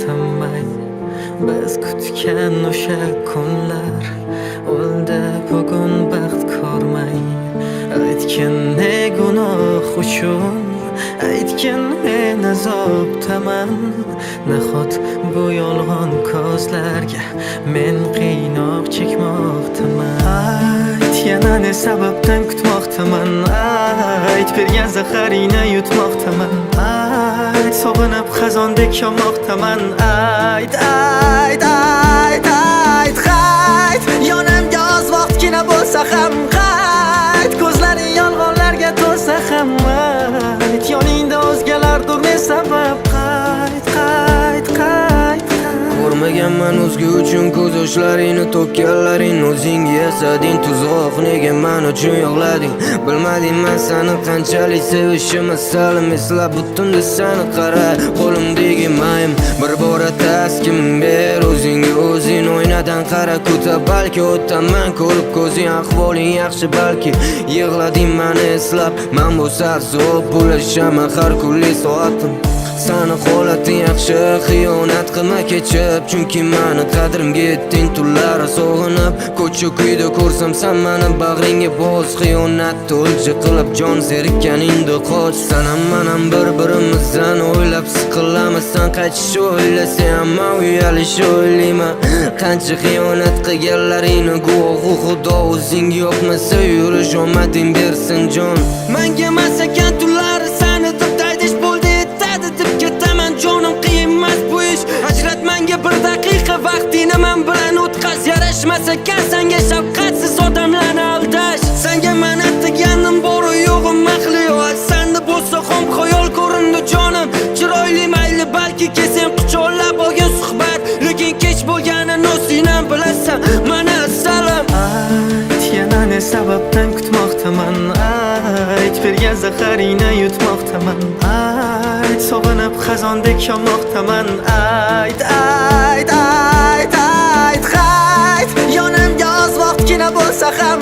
tanmay biz kutgan o'sha kunlar o'ldi bugun baxt ko'rmay. Aytgin ne gunoh uchun, aytgin men azobdaman. Nahot bu yolg'on ko'zlarga men qiynoq chekmoqdaman. Ayt yana ne sababdan kutmoqdaman. Ayt bergan zaharingni yutmoqdaman. Ayt sog'inib xazondek yonmoqdaman. Ayt ayt ayt ayt ayt yonimga oz vaqtgina bo'lsa ham qayt. Ko'zlaring yolg'onlarga to'lsa ham ayt yoningda o'zgalardir ne sabab. Qayt qayt qayt ko'rmaganman o'zga uchun ko'z yoshlaringni to'kkanlaring. O'zingga yasading tuzoq, nega men uchun yig'lading? Bilmadim men seni qanchalik sevishimni salim eslab butun seni qara qo'limdagi mayim bir bora taskin ber. O'zingga o'zing oynadan qara ko'ta, balki o'taman ko'rib ko'zing ahvoling yaxshi, balki yig'lading meni eslab. Men bo'lsa zo'r bo'lashaman har kunlik soatim. Sani holating yaxshi, xiyonat qilma kechib, chunki meni qadrimga yetding tunlari sog'inib. Ko'cha kuyda ko'rsam sen meni bag'ringga bos, xiyonatni o'lja qilib jon zerikkaningda qoch. Sen ham men ham bir-birimizdan o'ylab siqilamiz. Sen qaytishni o'ylasang men uyalishni o'ylayman. Qancha xiyonat qilganlaringni guvohi Xudo. O'zingga yoqmasa yurish omading bersin jon. Menga emas ekan tunlari seni deb daydish bo'ldi deb ketaman jonim, qiyin emas bu ish. Ajrat menga bir daqiqa vaqtingni men bilan o'tkaz. Yarashmas ekan senga shafqatsiz odamlarni aldash. Senga men ataganim bor yo'g'im mahliyo. Senda bo'lsa ham xayol ko'rindi jonim. Chiroyli mayli balki kesang quchoqlab olgan suhbat, lekin kech bo'lganini o'zingdan bilasan. Mana assalom. Ayt yana ne sababdan kutmoqdaman. Ayt bergan zaharingni yutmoqdaman. Ayt sog'inib xazondek yonmoqdaman. Ayt ayt ayt ayt ayt yonimga oz vaqtgina bo'lsa ham